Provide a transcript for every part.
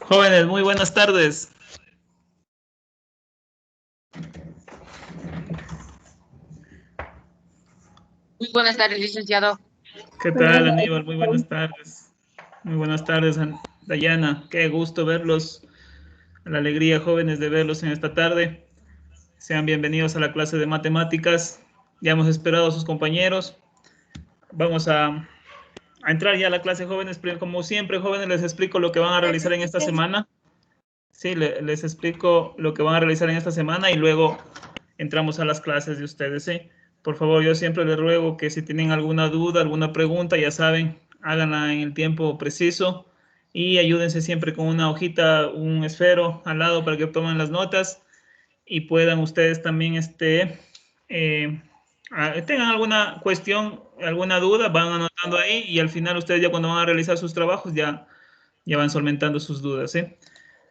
Jóvenes, muy buenas tardes. Muy buenas tardes, licenciado. ¿Qué tal, Aníbal? Muy buenas tardes. Muy buenas tardes, Dayana. Qué gusto verlos. La alegría, jóvenes, de verlos en esta tarde. Sean bienvenidos a la clase de matemáticas. Ya hemos esperado a sus compañeros. Vamos a entrar ya a la clase, jóvenes. Pero como siempre, jóvenes, les explico lo que van a realizar en esta semana. Sí, les explico lo que van a realizar en esta semana y luego entramos a las clases de ustedes, ¿sí? Por favor, yo siempre les ruego que si tienen alguna duda, alguna pregunta, ya saben, háganla en el tiempo preciso y ayúdense siempre con una hojita, un esfero al lado para que tomen las notas y puedan ustedes también, eh, tengan alguna cuestión, alguna duda, van anotando ahí y al final ustedes ya cuando van a realizar sus trabajos ya van solventando sus dudas, ¿sí?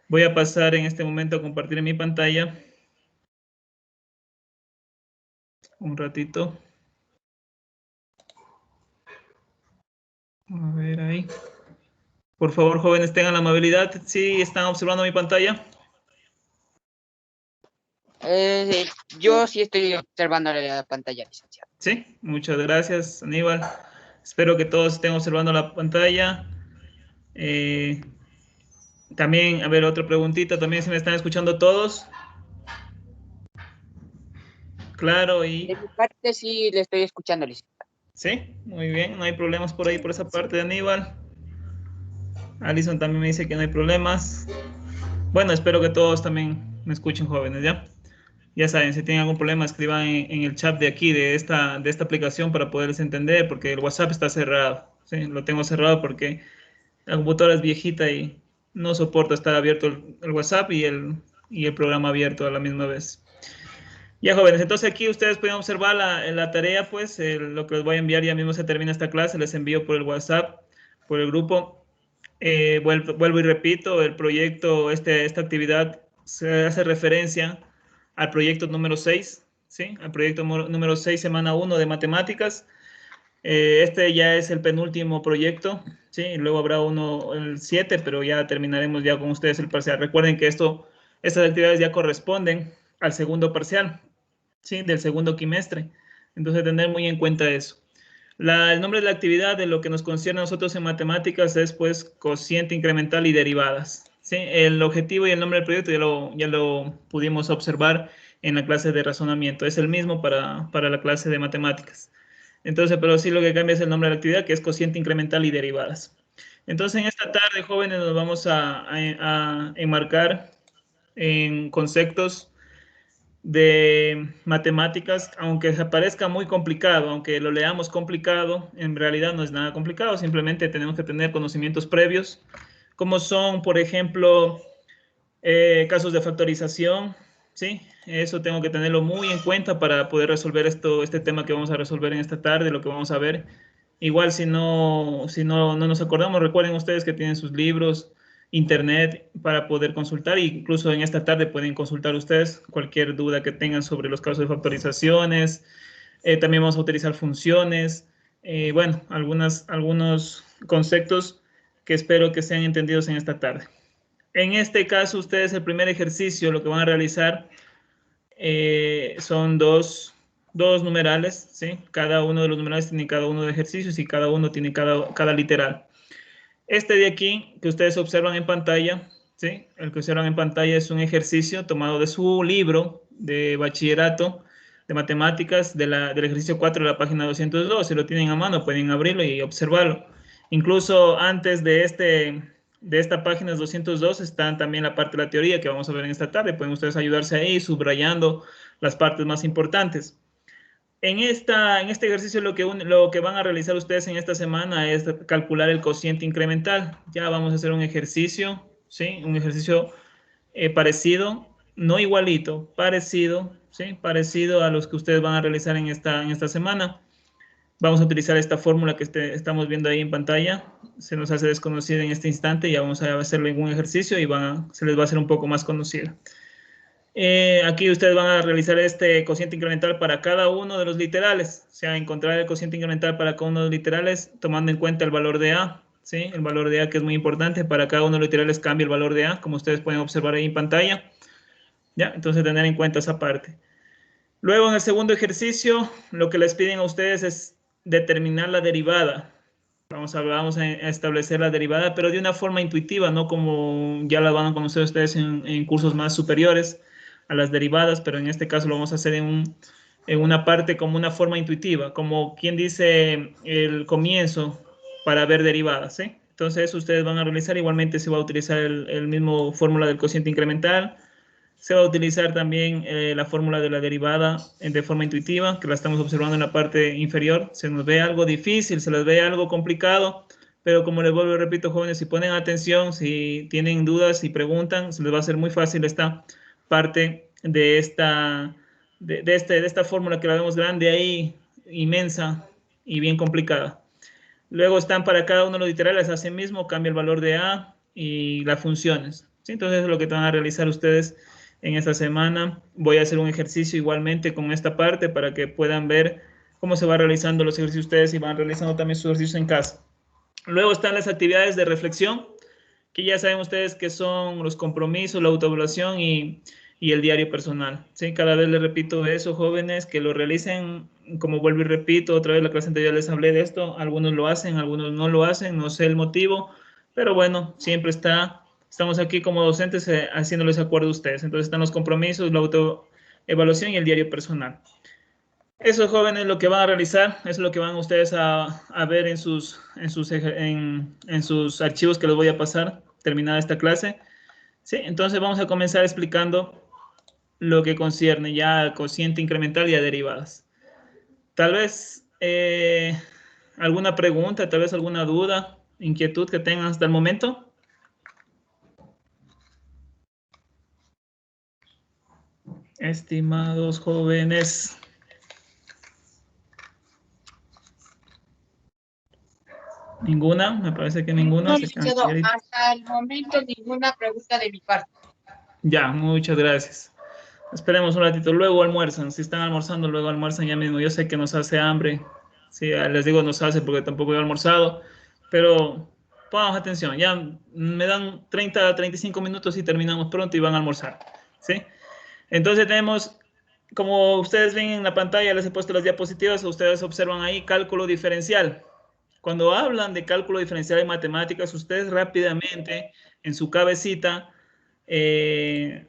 Voy a pasar en este momento a compartir mi pantalla. Un ratito. A ver ahí. Por favor, jóvenes, tengan la amabilidad. ¿Sí están observando mi pantalla? Yo sí estoy observando la pantalla, licenciado. Sí, muchas gracias, Aníbal. Espero que todos estén observando la pantalla. Eh, también, a ver, otra preguntita. También si me están escuchando todos. Claro, y De mi parte sí le estoy escuchando, licenciado. sí, muy bien. No hay problemas por ahí, por esa parte de Aníbal. Alison también me dice que no hay problemas. Bueno, espero que todos también me escuchen, jóvenes, ¿ya? Ya saben, si tienen algún problema, escriban en el chat de aquí, de esta aplicación para poderles entender, porque el WhatsApp está cerrado. ¿Sí? Lo tengo cerrado porque la computadora es viejita y no soporta estar abierto el WhatsApp y el programa abierto a la misma vez. Ya, jóvenes, entonces aquí ustedes pueden observar la tarea, pues lo que les voy a enviar ya mismo se termina esta clase, les envío por el WhatsApp, por el grupo. Vuelvo y repito, el proyecto, esta actividad se hace referencia al proyecto número 6, ¿sí? Al proyecto número 6, semana 1 de matemáticas. Este ya es el penúltimo proyecto, ¿sí? Y luego habrá uno, el 7, pero ya terminaremos ya con ustedes el parcial. Recuerden que estas actividades ya corresponden al segundo parcial, ¿sí? Del segundo quimestre. Entonces, tener muy en cuenta eso. El nombre de la actividad de lo que nos concierne a nosotros en matemáticas es pues cociente incremental y derivadas. ¿Sí? El objetivo y el nombre del proyecto ya lo pudimos observar en la clase de razonamiento. Es el mismo para la clase de matemáticas. Entonces, pero sí lo que cambia es el nombre de la actividad, que es cociente incremental y derivadas. Entonces, en esta tarde, jóvenes, nos vamos a enmarcar en conceptos de matemáticas, aunque parezca muy complicado, aunque lo leamos complicado, en realidad no es nada complicado, simplemente tenemos que tener conocimientos previos, como son, por ejemplo, casos de factorización, ¿sí? Eso tengo que tenerlo muy en cuenta para poder resolver este tema que vamos a resolver en esta tarde, lo que vamos a ver. Igual si no nos acordamos, recuerden ustedes que tienen sus libros, internet para poder consultar, e incluso en esta tarde pueden consultar ustedes cualquier duda que tengan sobre los casos de factorizaciones. También vamos a utilizar funciones, bueno, algunos conceptos que espero que sean entendidos en esta tarde. En este caso, ustedes el primer ejercicio, lo que van a realizar son dos numerales, ¿sí? Cada uno de los numerales tiene cada uno de ejercicios y cada uno tiene cada literal. Este de aquí, que ustedes observan en pantalla, ¿sí? El que observan en pantalla es un ejercicio tomado de su libro de bachillerato de matemáticas del ejercicio 4 de la página 202. Si lo tienen a mano, pueden abrirlo y observarlo. Incluso antes de esta página 202 está también la parte de la teoría que vamos a ver en esta tarde. Pueden ustedes ayudarse ahí subrayando las partes más importantes. En este ejercicio lo que van a realizar ustedes en esta semana es calcular el cociente incremental. Ya vamos a hacer un ejercicio, ¿sí? Un ejercicio parecido, no igualito, parecido, ¿sí? Parecido a los que ustedes van a realizar en esta semana. Vamos a utilizar esta fórmula que estamos viendo ahí en pantalla. Se nos hace desconocida en este instante. Ya vamos a hacerle un ejercicio y se les va a hacer un poco más conocida. Aquí ustedes van a realizar este cociente incremental para cada uno de los literales, o sea, encontrar el cociente incremental para cada uno de los literales tomando en cuenta el valor de A, ¿sí? El valor de A, que es muy importante. Para cada uno de los literales cambia el valor de A, como ustedes pueden observar ahí en pantalla. ¿Ya? Entonces, tener en cuenta esa parte. Luego, en el segundo ejercicio, lo que les piden a ustedes es determinar la derivada. Vamos a establecer la derivada, pero de una forma intuitiva, no como ya la van a conocer ustedes en cursos más superiores a las derivadas, pero en este caso lo vamos a hacer en una parte como una forma intuitiva, como quien dice el comienzo para ver derivadas, ¿sí? Entonces ustedes van a realizar, igualmente se va a utilizar el mismo fórmula del cociente incremental, se va a utilizar también la fórmula de la derivada de forma intuitiva, que la estamos observando en la parte inferior. Se nos ve algo difícil, se les ve algo complicado, pero como les vuelvo y repito, jóvenes, si ponen atención, si tienen dudas y preguntan, se les va a hacer muy fácil esta parte de esta fórmula que la vemos grande ahí, inmensa y bien complicada. Luego están para cada uno de los literales, así mismo cambia el valor de A y las funciones. ¿Sí? Entonces es lo que van a realizar ustedes en esta semana. Voy a hacer un ejercicio igualmente con esta parte para que puedan ver cómo se van realizando los ejercicios ustedes y van realizando también sus ejercicios en casa. Luego están las actividades de reflexión, que ya saben ustedes que son los compromisos, la autoevaluación y el diario personal. ¿Sí? Cada vez les repito eso, jóvenes, que lo realicen, como vuelvo y repito, otra vez la clase anterior les hablé de esto, algunos lo hacen, algunos no lo hacen, no sé el motivo, pero bueno, siempre estamos aquí como docentes haciéndoles acuerdo a ustedes. Entonces están los compromisos, la autoevaluación y el diario personal. Eso, jóvenes, lo que van a realizar, es lo que van ustedes a ver en sus archivos que les voy a pasar terminada esta clase. ¿Sí? Entonces vamos a comenzar explicando lo que concierne ya al cociente incremental y a derivadas. Tal vez alguna pregunta, tal vez alguna duda, inquietud que tengan hasta el momento. Estimados jóvenes. ¿Ninguna? Me parece que ninguna. No, licenciado, hasta el momento ninguna pregunta de mi parte. Ya, muchas gracias. Esperemos un ratito, luego almuerzan. Si están almorzando, luego almuerzan ya mismo. Yo sé que nos hace hambre. Sí, les digo nos hace porque tampoco he almorzado. Pero pongamos atención. Ya me dan 30, 35 minutos y terminamos pronto y van a almorzar. ¿Sí? Entonces tenemos, como ustedes ven en la pantalla, les he puesto las diapositivas. Ustedes observan ahí cálculo diferencial. Cuando hablan de cálculo diferencial en matemáticas, ustedes rápidamente en su cabecita eh,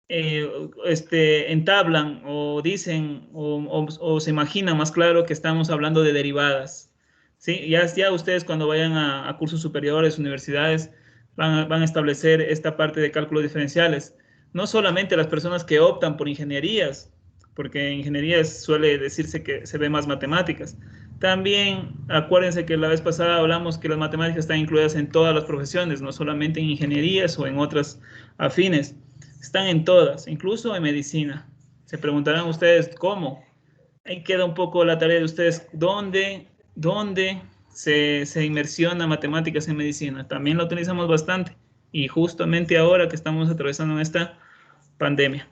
entablan o dicen o se imaginan más claro que estamos hablando de derivadas. ¿Sí? Ya ustedes cuando vayan a cursos superiores, universidades, van a establecer esta parte de cálculos diferenciales. No solamente las personas que optan por ingenierías, porque en ingenierías suele decirse que se ve más matemáticas. También acuérdense que la vez pasada hablamos que las matemáticas están incluidas en todas las profesiones, no solamente en ingenierías o en otras afines. Están en todas, incluso en medicina. Se preguntarán ustedes cómo. Ahí queda un poco la tarea de ustedes. ¿Dónde se inmersiona matemáticas en medicina? También lo utilizamos bastante. Y justamente ahora que estamos atravesando esta pandemia.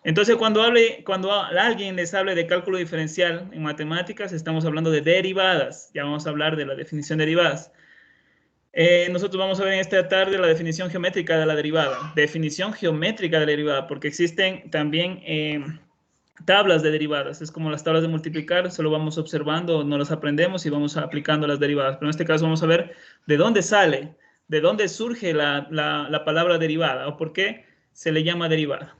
Entonces, cuando alguien les hable de cálculo diferencial en matemáticas, estamos hablando de derivadas. Ya vamos a hablar de la definición de derivadas. Nosotros vamos a ver en esta tarde la definición geométrica de la derivada. Definición geométrica de la derivada, porque existen también tablas de derivadas. Es como las tablas de multiplicar, solo vamos observando, no las aprendemos y vamos aplicando las derivadas. Pero en este caso vamos a ver de dónde sale, de dónde surge la palabra derivada o por qué se le llama derivada.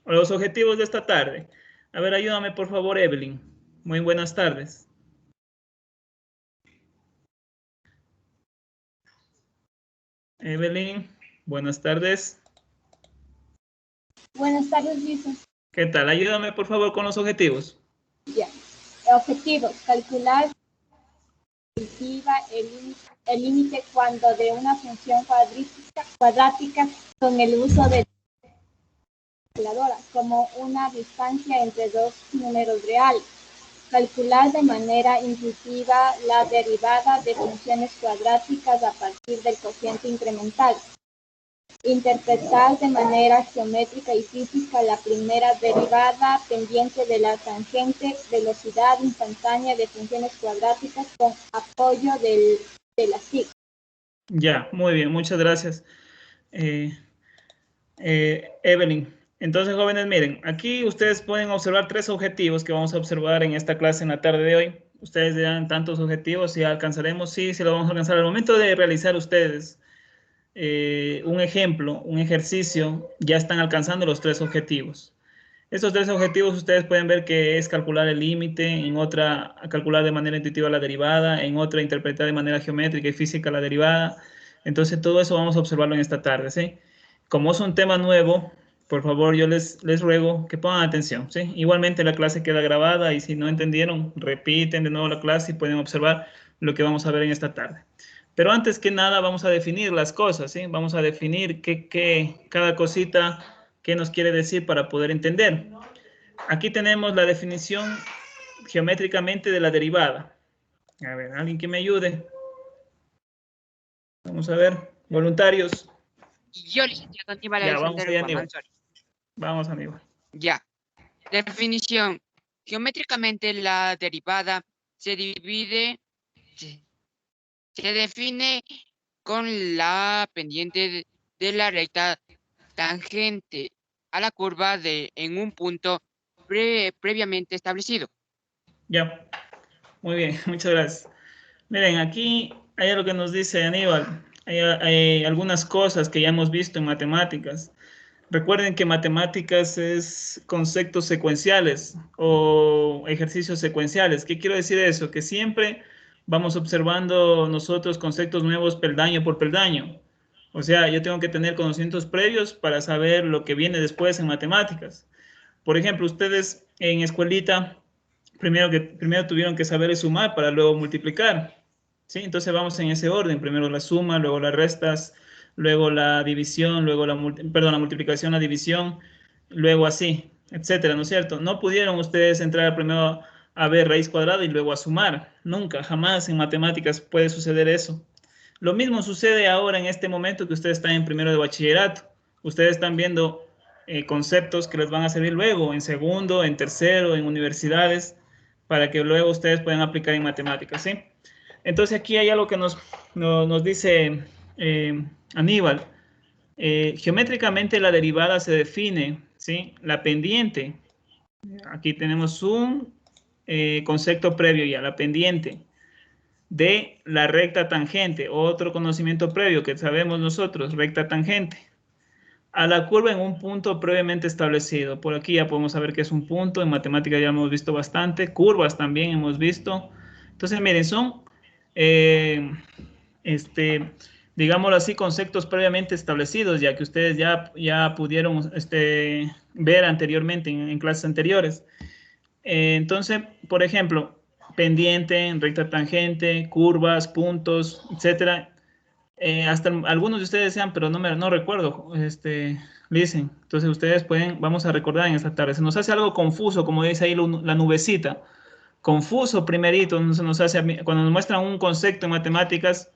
Los objetivos de esta tarde. A ver, ayúdame por favor, Evelyn. Muy buenas tardes. Evelyn, buenas tardes. Buenas tardes, Lisa. ¿Qué tal? Ayúdame por favor con los objetivos. Ya. Objetivos. Calcular el límite cuando de una función cuadrática con el uso de calculadora como una distancia entre dos números reales. Calcular de manera intuitiva la derivada de funciones cuadráticas a partir del cociente incremental. Interpretar de manera geométrica y física la primera derivada pendiente de la tangente velocidad instantánea de funciones cuadráticas con apoyo de la sigma. Ya, muy bien, muchas gracias, Evelyn. Entonces, jóvenes, miren, aquí ustedes pueden observar 3 objetivos que vamos a observar en esta clase en la tarde de hoy. Ustedes dirán tantos objetivos, si alcanzaremos, sí, sí lo vamos a alcanzar. Al momento de realizar ustedes un ejemplo, un ejercicio, ya están alcanzando los 3 objetivos. Estos 3 objetivos ustedes pueden ver que es calcular el límite, en otra calcular de manera intuitiva la derivada, en otra interpretar de manera geométrica y física la derivada. Entonces todo eso vamos a observarlo en esta tarde, ¿sí? Como es un tema nuevo, por favor yo les ruego que pongan atención, ¿sí? Igualmente la clase queda grabada y si no entendieron, repiten de nuevo la clase y pueden observar lo que vamos a ver en esta tarde. Pero antes que nada vamos a definir las cosas, ¿sí? Vamos a definir cada cosita, qué nos quiere decir para poder entender. Aquí tenemos la definición geométricamente de la derivada. A ver, alguien que me ayude. Vamos a ver, voluntarios. Yo, licenciado Aníbal Ya, vamos Alexander allá, Guamán Aníbal. Soria. Vamos, Aníbal. Ya. Definición. Geométricamente la derivada se divide, se, se define con la pendiente de la recta tangente a la curva en un punto previamente establecido. Ya, muy bien, muchas gracias. Miren, aquí hay algo que nos dice Aníbal. Hay algunas cosas que ya hemos visto en matemáticas. Recuerden que matemáticas es conceptos secuenciales o ejercicios secuenciales. ¿Qué quiero decir eso? Que siempre vamos observando nosotros conceptos nuevos peldaño por peldaño. O sea, yo tengo que tener conocimientos previos para saber lo que viene después en matemáticas. Por ejemplo, ustedes en escuelita primero tuvieron que saber sumar para luego multiplicar. ¿Sí? Entonces vamos en ese orden. Primero la suma, luego las restas, luego la división, luego la multiplicación, la división, luego así, etcétera, ¿no es cierto? No pudieron ustedes entrar primero a ver raíz cuadrada y luego a sumar. Nunca, jamás en matemáticas puede suceder eso. Lo mismo sucede ahora en este momento que ustedes están en primero de bachillerato. Ustedes están viendo conceptos que les van a servir luego en segundo, en tercero, en universidades, para que luego ustedes puedan aplicar en matemáticas, ¿sí? Entonces aquí hay algo que nos dice Aníbal. Geométricamente la derivada se define, ¿sí? La pendiente. Aquí tenemos un concepto previo ya, la pendiente de la recta tangente, otro conocimiento previo que sabemos nosotros, recta tangente, a la curva en un punto previamente establecido. Por aquí ya podemos saber que es un punto, en matemática ya hemos visto bastante, curvas también hemos visto. Entonces, miren, son, eh, este, digámoslo así, conceptos previamente establecidos, ya que ustedes ya pudieron ver anteriormente en clases anteriores. Entonces, por ejemplo, pendiente, recta tangente, curvas, puntos, etcétera. Hasta algunos de ustedes sean, pero no recuerdo, dicen. Entonces ustedes vamos a recordar en esta tarde. Se nos hace algo confuso, como dice ahí la nubecita. Confuso primerito, se nos hace cuando nos muestran un concepto en matemáticas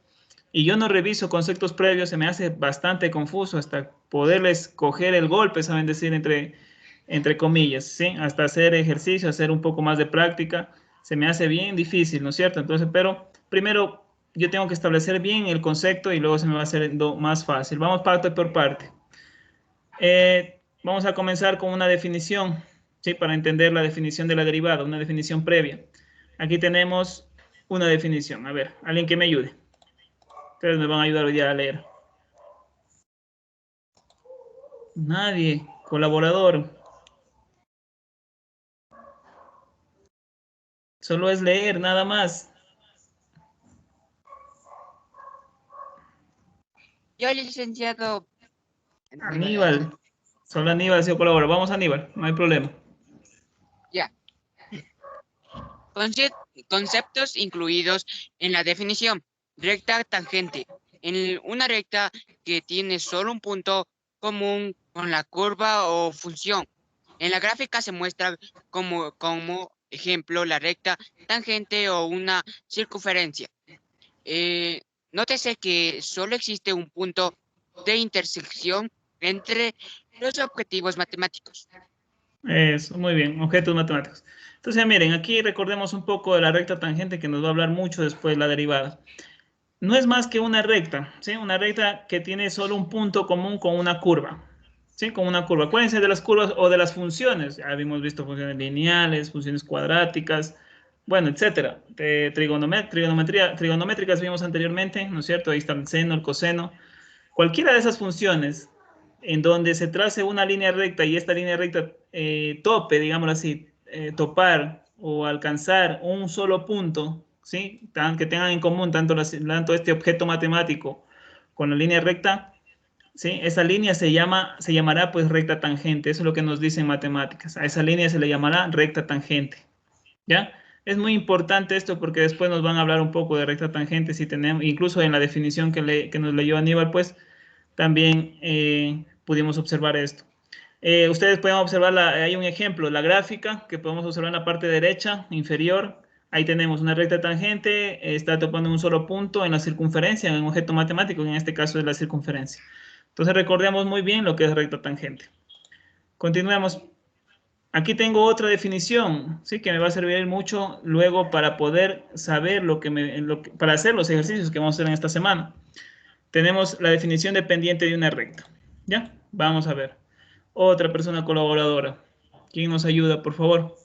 y yo no reviso conceptos previos, se me hace bastante confuso hasta poderles coger el golpe, saben decir, entre comillas, ¿sí? Hasta hacer ejercicio, hacer un poco más de práctica, se me hace bien difícil, ¿no es cierto? Entonces, pero primero yo tengo que establecer bien el concepto y luego se me va a hacer más fácil. Vamos parte por parte. Vamos a comenzar con una definición, ¿sí? Para entender la definición de la derivada, una definición previa. Aquí tenemos una definición. A ver, alguien que me ayude. Ustedes me van a ayudar hoy día a leer. Nadie. Colaborador. Solo es leer, nada más. Yo, licenciado Aníbal. Solo Aníbal ha sido colaborador. Vamos, Aníbal. No hay problema. Ya. Conceptos incluidos en la definición. Recta tangente. En una recta que tiene solo un punto común con la curva o función. En la gráfica se muestra como ejemplo la recta tangente o una circunferencia. Nótese que solo existe un punto de intersección entre los objetivos matemáticos. Eso, muy bien. Objetos matemáticos. Entonces, miren, aquí recordemos un poco de la recta tangente que nos va a hablar mucho después de la derivada. no es más que una recta, ¿sí? Una recta que tiene solo un punto común con una curva, ¿sí? Con una curva. Acuérdense de las curvas o de las funciones. Ya habíamos visto funciones lineales, funciones cuadráticas, bueno, etcétera. Trigonométricas vimos anteriormente, ¿no es cierto? Ahí está el seno, el coseno. Cualquiera de esas funciones en donde se trace una línea recta y esta línea recta tope, digámoslo así, topar o alcanzar un solo punto, ¿sí? Que tengan en común tanto este objeto matemático con la línea recta, ¿sí? Esa línea se llamará pues recta tangente, eso es lo que nos dicen matemáticas. A esa línea se le llamará recta tangente, ¿ya? Es muy importante esto porque después nos van a hablar un poco de recta tangente, si tenemos, incluso en la definición que nos leyó Aníbal, pues también pudimos observar esto. Ustedes pueden observar, hay un ejemplo, la gráfica que podemos observar en la parte derecha inferior. Ahí tenemos una recta tangente, está topando un solo punto en la circunferencia, en un objeto matemático, que en este caso es la circunferencia. Entonces recordemos muy bien lo que es recta tangente. Continuemos. Aquí tengo otra definición, ¿sí? Que me va a servir mucho luego para poder saber para hacer los ejercicios que vamos a hacer en esta semana. Tenemos la definición de pendiente de una recta. ¿Ya? Vamos a ver. Otra persona colaboradora. ¿Quién nos ayuda, por favor?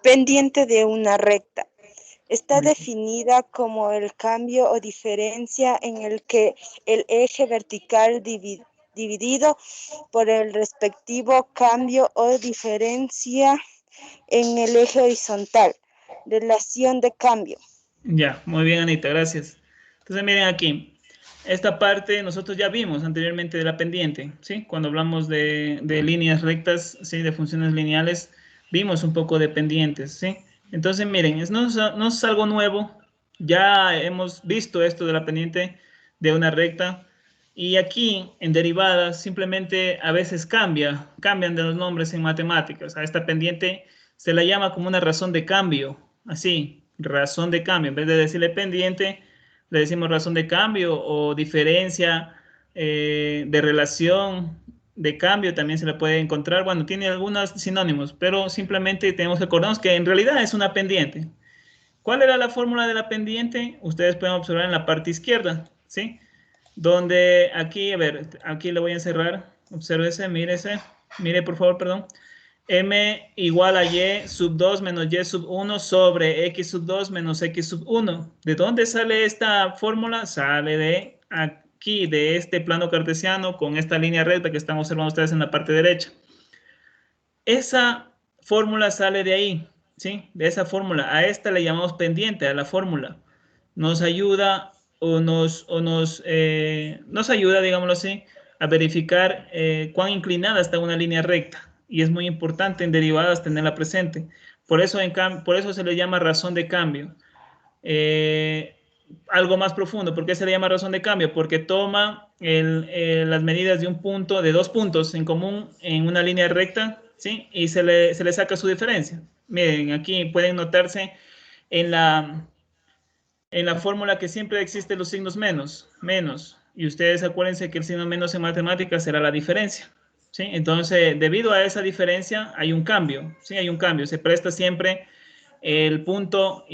Pendiente de una recta. Está definida como el cambio o diferencia en el que el eje vertical dividido por el respectivo cambio o diferencia en el eje horizontal. Relación de cambio. Ya, muy bien, Anita, gracias. Entonces, miren aquí. Esta parte nosotros ya vimos anteriormente de la pendiente, ¿sí? Cuando hablamos de líneas rectas, ¿sí? De funciones lineales, vimos un poco de pendientes, ¿sí? Entonces, miren, no es algo nuevo. Ya hemos visto esto de la pendiente de una recta. Y aquí, en derivadas, simplemente a veces cambian de los nombres en matemáticas. A esta pendiente se la llama como una razón de cambio, así, razón de cambio. En vez de decirle pendiente, le decimos razón de cambio o diferencia de relación de cambio, también se le puede encontrar. Bueno, tiene algunos sinónimos, pero simplemente tenemos que acordarnos que en realidad es una pendiente. ¿Cuál era la fórmula de la pendiente? Ustedes pueden observar en la parte izquierda, ¿sí? Donde aquí, a ver, aquí le voy a encerrar. Obsérvese, mírese, mire por favor, perdón. M igual a Y sub 2 menos Y sub 1 sobre X sub 2 menos X sub 1. ¿De dónde sale esta fórmula? Sale de aquí, de este plano cartesiano con esta línea recta que están observando ustedes en la parte derecha. Esa fórmula sale de ahí, ¿sí? De esa fórmula. A esta le llamamos pendiente, a la fórmula. Nos ayuda nos ayuda, digámoslo así, a verificar cuán inclinada está una línea recta. Y es muy importante en derivadas tenerla presente. Por eso se le llama razón de cambio. Algo más profundo, ¿por qué se le llama razón de cambio? Porque toma las medidas de un punto, de dos puntos en común en una línea recta, ¿sí? Y se le saca su diferencia. Miren, aquí pueden notarse en la fórmula que siempre existen los signos menos. Y ustedes acuérdense que el signo menos en matemáticas será la diferencia, ¿sí? Entonces, debido a esa diferencia, hay un cambio, ¿sí? Hay un cambio. Se presta siempre el punto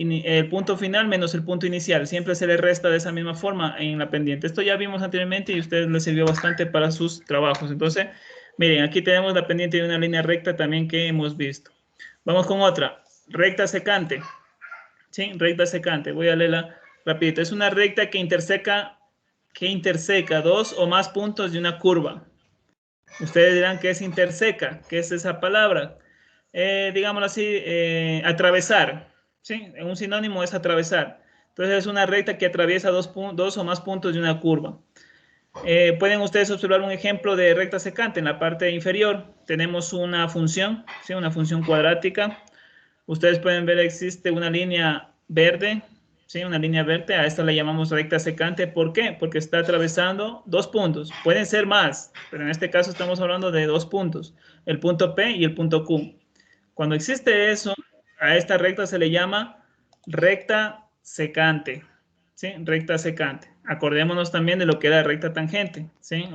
final menos el punto inicial. Siempre se le resta de esa misma forma en la pendiente. Esto ya vimos anteriormente y a ustedes les sirvió bastante para sus trabajos. Entonces, miren, aquí tenemos la pendiente de una línea recta también que hemos visto. Vamos con otra. Recta secante. ¿Sí? Recta secante. Voy a leerla rapidito. Es una recta que interseca dos o más puntos de una curva. Ustedes dirán que es interseca. ¿Qué es esa palabra? Digámoslo así, atravesar. ¿Sí? Un sinónimo es atravesar. Entonces es una recta que atraviesa dos o más puntos de una curva. Pueden ustedes observar un ejemplo de recta secante. En la parte inferior tenemos una función, ¿sí? Una función cuadrática. Ustedes pueden ver, existe una línea verde, ¿sí? Una línea verde, a esta le llamamos recta secante. ¿Por qué? Porque está atravesando dos puntos. Pueden ser más, pero en este caso estamos hablando de dos puntos, el punto P y el punto Q. Cuando existe eso, a esta recta se le llama recta secante, ¿sí? Recta secante. Acordémonos también de lo que era recta tangente, ¿sí?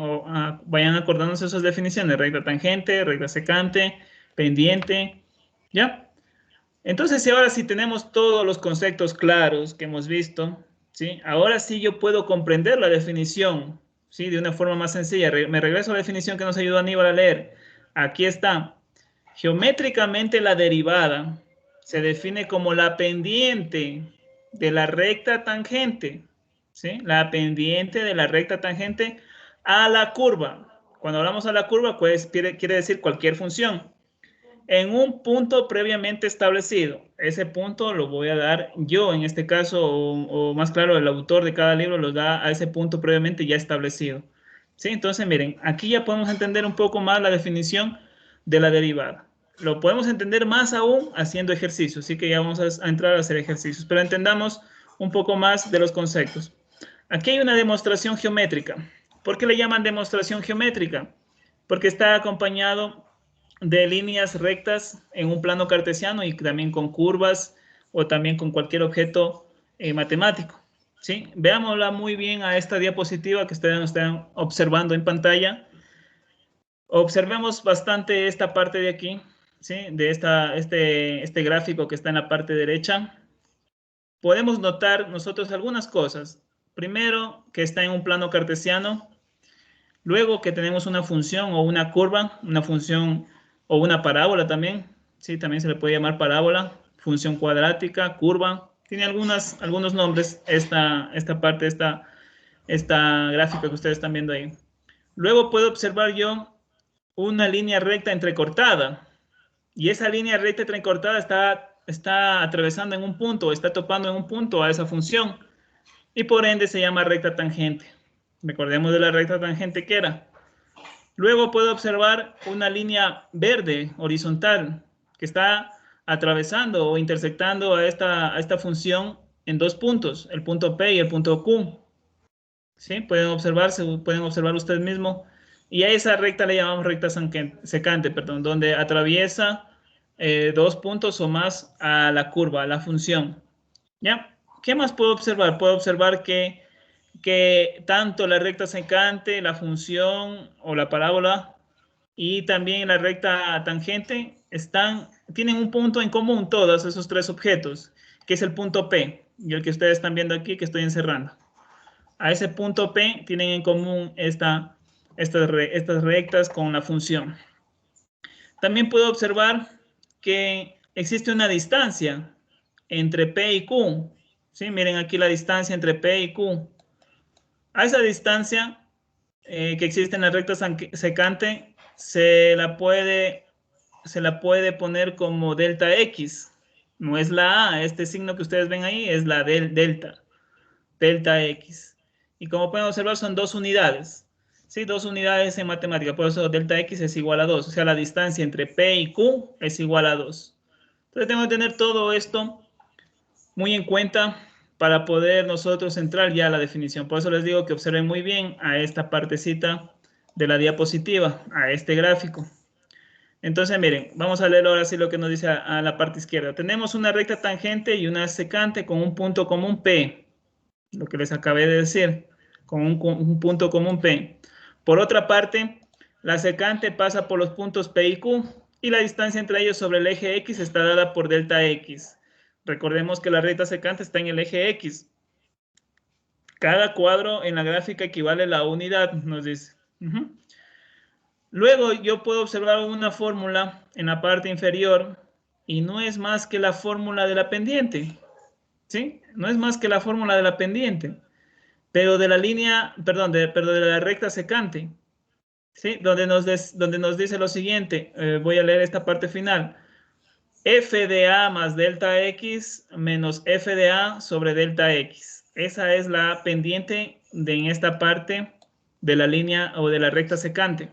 Vayan acordándose esas definiciones, recta tangente, recta secante, pendiente, ¿ya? Entonces, si ahora sí tenemos todos los conceptos claros que hemos visto, ¿sí? Ahora sí yo puedo comprender la definición, ¿sí? De una forma más sencilla. Me regreso a la definición que nos ayudó Aníbal a leer. Aquí está. Geométricamente la derivada se define como la pendiente de la recta tangente, ¿sí? La pendiente de la recta tangente a la curva. Cuando hablamos a la curva, pues quiere decir cualquier función en un punto previamente establecido. Ese punto lo voy a dar yo en este caso, o más claro, el autor de cada libro lo da a ese punto previamente ya establecido. ¿Sí? Entonces, miren, aquí ya podemos entender un poco más la definición de la derivada. Lo podemos entender más aún haciendo ejercicios, así que ya vamos a entrar a hacer ejercicios, pero entendamos un poco más de los conceptos. Aquí hay una demostración geométrica. ¿Por qué le llaman demostración geométrica? Porque está acompañado de líneas rectas en un plano cartesiano y también con curvas o también con cualquier objeto matemático. ¿Sí? Veámosla muy bien a esta diapositiva que ustedes están observando en pantalla. Observemos bastante esta parte de aquí, ¿sí? De este gráfico que está en la parte derecha. Podemos notar nosotros algunas cosas. Primero, que está en un plano cartesiano. Luego que tenemos una función o una curva, una función o una parábola también. Sí, también se le puede llamar parábola, función cuadrática, curva. Tiene algunos nombres esta parte, esta gráfica que ustedes están viendo ahí. Luego puedo observar yo una línea recta entrecortada. Y esa línea recta entrecortada está atravesando en un punto, está topando en un punto a esa función. Y por ende se llama recta tangente. Recordemos de la recta tangente que era. Luego puedo observar una línea verde horizontal que está atravesando o intersectando a esta función en dos puntos, el punto P y el punto Q. ¿Sí? Pueden observar ustedes mismos. Y a esa recta le llamamos recta secante, perdón, donde atraviesa dos puntos o más a la curva, a la función. ¿Ya? ¿Qué más puedo observar? Puedo observar que tanto la recta secante, la función o la parábola y también la recta tangente tienen un punto en común todos esos tres objetos, que es el punto P y el que ustedes están viendo aquí que estoy encerrando. A ese punto P tienen en común estas rectas con la función. También puedo observar que existe una distancia entre P y Q. ¿Sí? Miren aquí la distancia entre P y Q. A esa distancia que existe en la recta secante se la puede poner como delta X. No es la A, este signo que ustedes ven ahí es la delta X. Y como pueden observar son dos unidades. Sí, dos unidades en matemática, por eso delta X es igual a 2. O sea, la distancia entre P y Q es igual a 2. Entonces tengo que tener todo esto muy en cuenta para poder nosotros entrar ya a la definición. Por eso les digo que observen muy bien a esta partecita de la diapositiva, a este gráfico. Entonces, miren, vamos a leer ahora sí lo que nos dice a la parte izquierda. Tenemos una recta tangente y una secante con un punto común P, lo que les acabé de decir, con un punto común P. Por otra parte, la secante pasa por los puntos P y Q y la distancia entre ellos sobre el eje X está dada por delta X. Recordemos que la recta secante está en el eje X. Cada cuadro en la gráfica equivale a la unidad, nos dice. Luego yo puedo observar una fórmula en la parte inferior y no es más que la fórmula de la pendiente. ¿Sí? No es más que la fórmula de la pendiente, pero de la línea, perdón, de la recta secante. ¿Sí? Donde nos dice lo siguiente, voy a leer esta parte final. F de A más delta X menos F de A sobre delta X. Esa es la pendiente en esta parte de la línea o de la recta secante.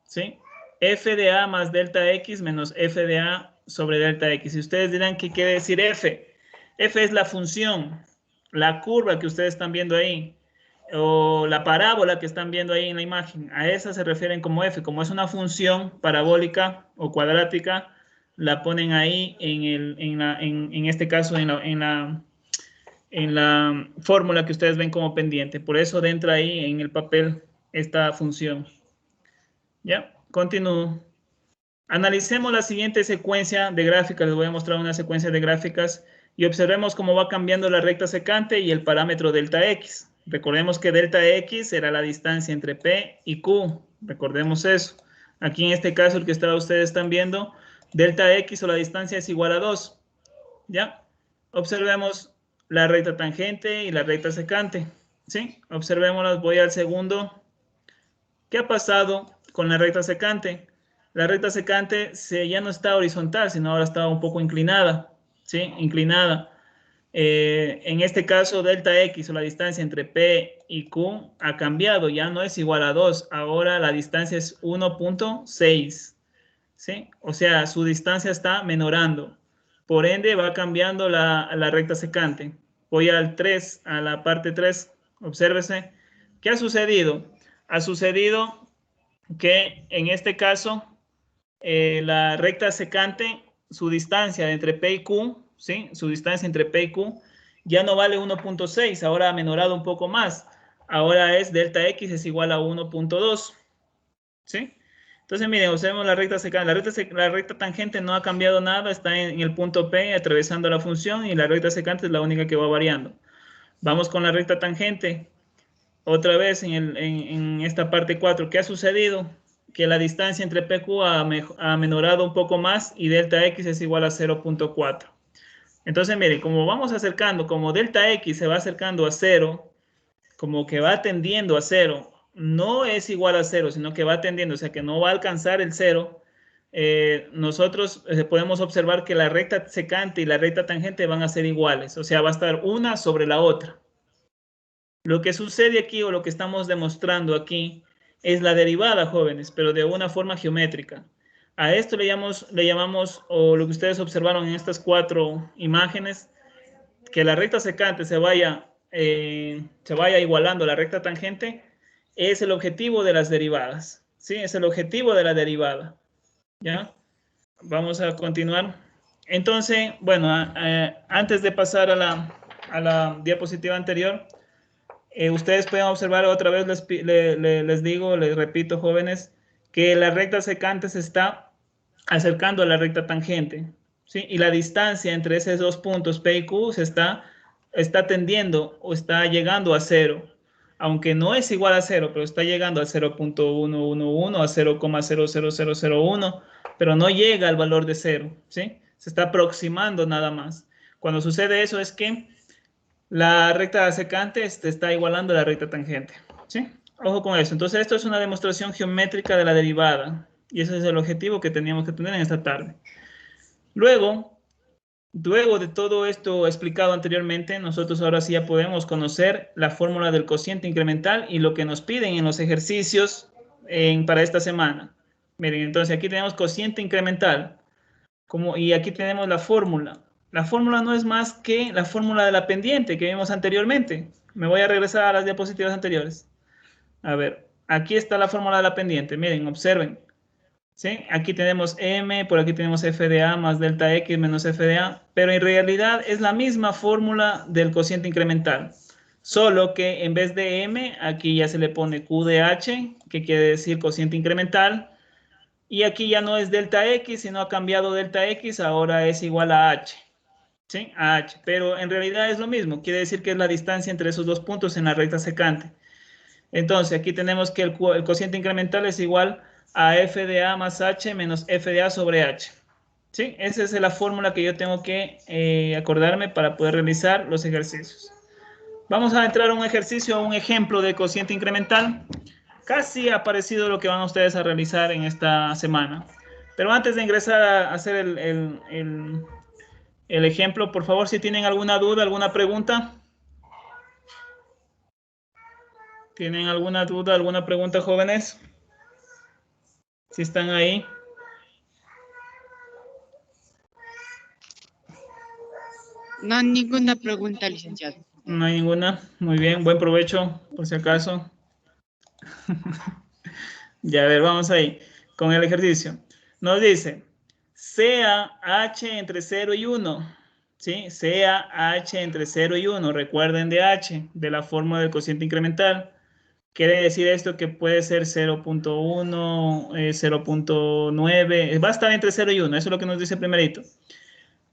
¿Sí? F de A más delta X menos F de A sobre delta X. Y ustedes dirán, ¿qué quiere decir F? F es la función, la curva que ustedes están viendo ahí, o la parábola que están viendo ahí en la imagen. A esa se refieren como F. Como es una función parabólica o cuadrática, la ponen ahí en este caso en la fórmula que ustedes ven como pendiente. Por eso entra ahí en el papel esta función. ¿Ya? Continúo. Analicemos la siguiente secuencia de gráficas. Les voy a mostrar una secuencia de gráficas y observemos cómo va cambiando la recta secante y el parámetro delta X. Recordemos que delta X era la distancia entre P y Q. Recordemos eso. Aquí en este caso, el que ustedes están viendo, delta X o la distancia es igual a 2. ¿Ya? Observemos la recta tangente y la recta secante. ¿Sí? Observémoslas. Voy al segundo. ¿Qué ha pasado con la recta secante? La recta secante ya no está horizontal, sino ahora está un poco inclinada. ¿Sí? Inclinada. En este caso, delta X o la distancia entre P y Q ha cambiado. Ya no es igual a 2. Ahora la distancia es 1.6. ¿Sí? O sea, su distancia está menorando. Por ende, va cambiando la recta secante. Voy al 3, a la parte 3. Obsérvese. ¿Qué ha sucedido? Ha sucedido que en este caso, la recta secante, su distancia entre P y Q, ¿sí? Su distancia entre P y Q ya no vale 1.6, ahora ha menorado un poco más. Ahora es delta X es igual a 1.2, ¿sí? Entonces, miren, observemos la recta secante. La recta tangente no ha cambiado nada, está en el punto P atravesando la función y la recta secante es la única que va variando. Vamos con la recta tangente. Otra vez en esta parte 4, ¿qué ha sucedido? Que la distancia entre PQ ha menorado un poco más y delta X es igual a 0.4. Entonces, miren, como vamos acercando, como delta X se va acercando a 0, como que va tendiendo a 0, no es igual a 0, sino que va tendiendo, o sea que no va a alcanzar el 0, nosotros podemos observar que la recta secante y la recta tangente van a ser iguales, o sea, va a estar una sobre la otra. Lo que sucede aquí o lo que estamos demostrando aquí es la derivada, jóvenes, pero de una forma geométrica. A esto le llamamos, o lo que ustedes observaron en estas 4 imágenes, que la recta secante se vaya igualando a la recta tangente, es el objetivo de las derivadas. ¿Sí? Es el objetivo de la derivada. ¿Ya? Vamos a continuar. Entonces, bueno, antes de pasar a la diapositiva anterior, ustedes pueden observar otra vez, les repito, jóvenes, que la recta secante se está acercando a la recta tangente, ¿sí? Y la distancia entre esos dos puntos P y Q está tendiendo o está llegando a 0, aunque no es igual a 0, pero está llegando a 0.111, a 0,00001, pero no llega al valor de 0, ¿sí? Se está aproximando nada más. Cuando sucede eso es que la recta secante está igualando a la recta tangente, ¿sí? Ojo con eso. Entonces, esto es una demostración geométrica de la derivada. Y ese es el objetivo que teníamos que tener en esta tarde. Luego de todo esto explicado anteriormente, nosotros ahora sí ya podemos conocer la fórmula del cociente incremental y lo que nos piden en los ejercicios para esta semana. Miren, entonces aquí tenemos cociente incremental. Y aquí tenemos la fórmula. La fórmula no es más que la fórmula de la pendiente que vimos anteriormente. Me voy a regresar a las diapositivas anteriores. A ver, aquí está la fórmula de la pendiente. Miren, observen. ¿Sí? Aquí tenemos M, por aquí tenemos f de a más delta X menos f de a. Pero en realidad es la misma fórmula del cociente incremental. Solo que en vez de M, aquí ya se le pone Q de H, que quiere decir cociente incremental. Y aquí ya no es delta X, sino ha cambiado delta X, ahora es igual a H. ¿Sí? A H. Pero en realidad es lo mismo. Quiere decir que es la distancia entre esos dos puntos en la recta secante. Entonces, aquí tenemos que el cociente incremental es igual a f de a más h menos f de a sobre h. ¿Sí? Esa es la fórmula que yo tengo que acordarme para poder realizar los ejercicios. Vamos a entrar a un ejercicio, a un ejemplo de cociente incremental. Casi ha parecido lo que van ustedes a realizar en esta semana. Pero antes de ingresar a hacer el ejemplo, por favor, si tienen alguna duda, alguna pregunta. ¿Tienen alguna duda, alguna pregunta, jóvenes? Si están ahí. No, ninguna pregunta, licenciado. No hay ninguna. Muy bien, buen provecho, por si acaso. Ya, a ver, vamos ahí con el ejercicio. Nos dice, sea h entre 0 y 1. ¿Sí? Sea h entre 0 y 1. Recuerden de h, de la fórmula del cociente incremental. Quiere decir esto que puede ser 0.1, 0.9, va a estar entre 0 y 1, eso es lo que nos dice primerito.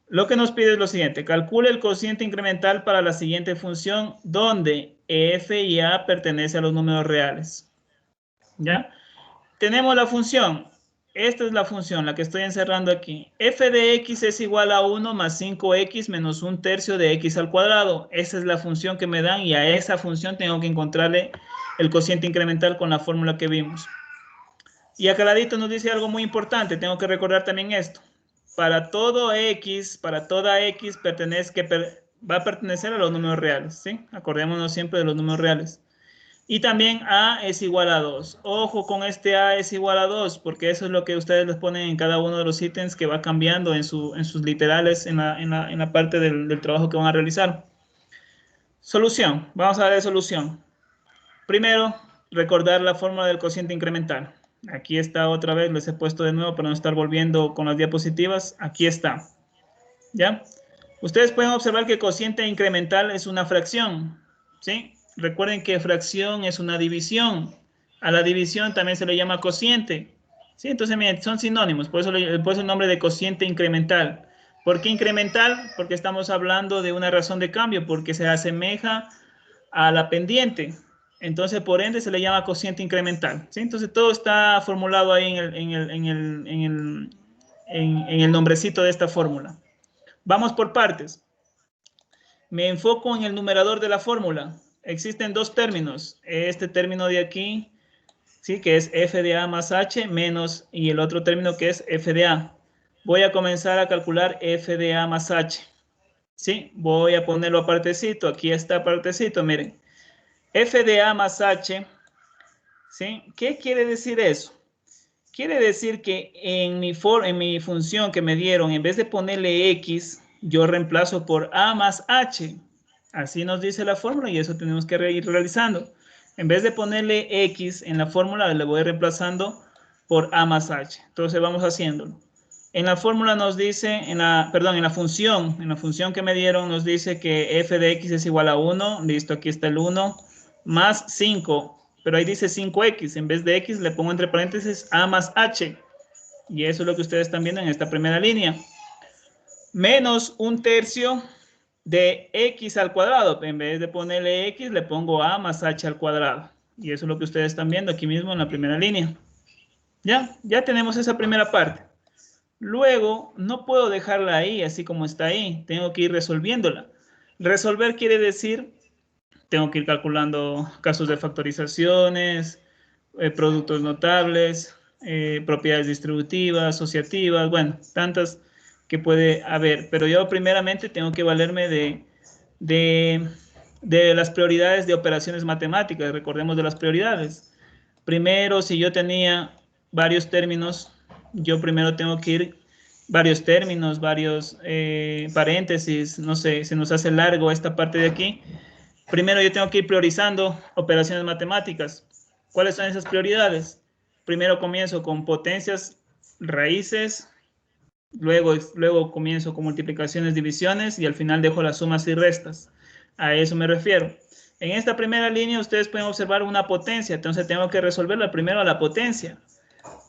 Lo que nos pide es lo siguiente, calcule el cociente incremental para la siguiente función donde f y a pertenecen a los números reales. ¿Ya? Tenemos la función, esta es la función, la que estoy encerrando aquí. F de x es igual a 1 más 5x menos 1/3 de x al cuadrado. Esa es la función que me dan y a esa función tengo que encontrarle el cociente incremental con la fórmula que vimos. Y acá al ladito nos dice algo muy importante, tengo que recordar también esto. Para todo x, para toda x va a pertenecer a los números reales, ¿sí? Acordémonos siempre de los números reales. Y también a es igual a 2. Ojo con este a es igual a 2, porque eso es lo que ustedes les ponen en cada uno de los ítems que va cambiando en sus literales en la parte del trabajo que van a realizar. Solución. Vamos a ver solución. Primero, recordar la fórmula del cociente incremental. Aquí está otra vez, les he puesto de nuevo para no estar volviendo con las diapositivas. Aquí está. ¿Ya? Ustedes pueden observar que cociente incremental es una fracción. ¿Sí? Recuerden que fracción es una división. A la división también se le llama cociente. ¿Sí? Entonces, miren, son sinónimos. Por eso el nombre de cociente incremental. ¿Por qué incremental? Porque estamos hablando de una razón de cambio, porque se asemeja a la pendiente. Entonces, por ende, se le llama cociente incremental. ¿Sí? Entonces, todo está formulado ahí en el nombrecito de esta fórmula. Vamos por partes. Me enfoco en el numerador de la fórmula. Existen dos términos. Este término de aquí, ¿sí? Que es f de a más h menos, y el otro término que es f de a. Voy a comenzar a calcular f de a más h. ¿Sí? Voy a ponerlo apartecito. Aquí está apartecito, miren. F de a más h, ¿sí? ¿Qué quiere decir eso? Quiere decir que en mi función que me dieron, en vez de ponerle x, yo reemplazo por a más h. Así nos dice la fórmula y eso tenemos que ir realizando. En vez de ponerle x en la fórmula, le voy reemplazando por a más h. Entonces vamos haciéndolo. En la fórmula nos dice, en la función que me dieron nos dice que f de x es igual a 1. Listo, aquí está el 1. Más 5, pero ahí dice 5x, en vez de x le pongo entre paréntesis a más h, y eso es lo que ustedes están viendo en esta primera línea, menos 1/3 de x al cuadrado, en vez de ponerle x le pongo a más h al cuadrado, y eso es lo que ustedes están viendo aquí mismo en la primera línea. Ya tenemos esa primera parte. Luego, no puedo dejarla ahí, así como está ahí, tengo que ir resolviéndola. Resolver quiere decir tengo que ir calculando casos de factorizaciones, productos notables, propiedades distributivas, asociativas, bueno, tantas que puede haber. Pero yo primeramente tengo que valerme de las prioridades de operaciones matemáticas. Recordemos de las prioridades. Primero, si yo tenía varios términos, yo primero tengo que ir varios términos, varios paréntesis, no sé, se nos hace largo esta parte de aquí. Primero yo tengo que ir priorizando operaciones matemáticas. ¿Cuáles son esas prioridades? Primero comienzo con potencias, raíces, luego comienzo con multiplicaciones, divisiones y al final dejo las sumas y restas. A eso me refiero. En esta primera línea ustedes pueden observar una potencia, entonces tengo que resolverla primero a la potencia.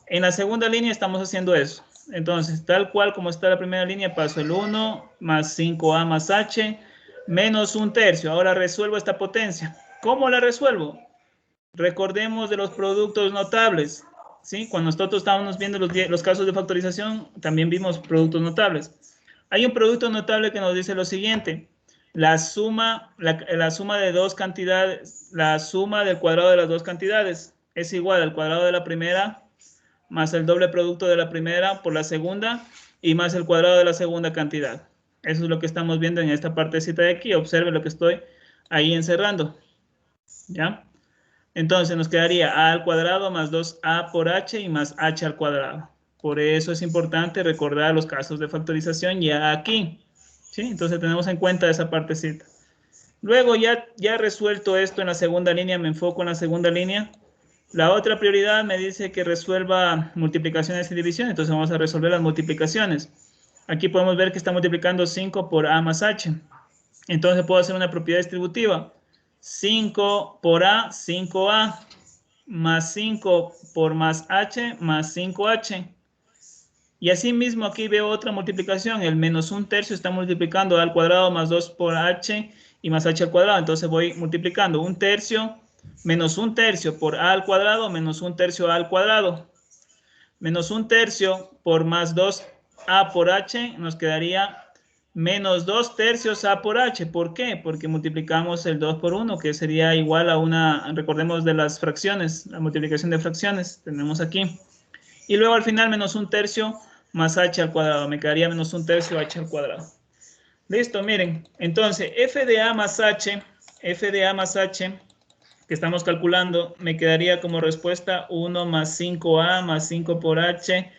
En la segunda línea estamos haciendo eso. Entonces, tal cual como está la primera línea, paso el 1 más 5a más h menos 1/3. Ahora resuelvo esta potencia. ¿Cómo la resuelvo? Recordemos de los productos notables. ¿Sí? Cuando nosotros estábamos viendo los casos de factorización, también vimos productos notables. Hay un producto notable que nos dice lo siguiente. La suma de dos cantidades, la suma del cuadrado de las dos cantidades es igual al cuadrado de la primera más el doble producto de la primera por la segunda y más el cuadrado de la segunda cantidad. Eso es lo que estamos viendo en esta partecita de aquí. Observe lo que estoy ahí encerrando. ¿Ya? Entonces nos quedaría a al cuadrado más 2a por h y más h al cuadrado. Por eso es importante recordar los casos de factorización ya aquí. ¿Sí? Entonces tenemos en cuenta esa partecita. Luego ya resuelto esto en la segunda línea, me enfoco en la segunda línea. La otra prioridad me dice que resuelva multiplicaciones y divisiones, entonces vamos a resolver las multiplicaciones. Aquí podemos ver que está multiplicando 5 por a más h. Entonces puedo hacer una propiedad distributiva. 5 por A, 5A, más 5 por más H, más 5H. Y así mismo aquí veo otra multiplicación. El menos 1/3 está multiplicando A al cuadrado más 2 por H y más H al cuadrado. Entonces voy multiplicando 1/3 menos 1/3 por A al cuadrado menos 1/3 A al cuadrado. Menos 1/3 por más 2A por H nos quedaría menos 2/3 A por H. ¿Por qué? Porque multiplicamos el 2 por 1, que sería igual a una, recordemos de las fracciones, la multiplicación de fracciones, tenemos aquí. Y luego al final menos 1/3 más H al cuadrado, me quedaría menos 1/3 H al cuadrado. Listo, miren, entonces f de A más H, que estamos calculando, me quedaría como respuesta 1 más 5A más 5 por H,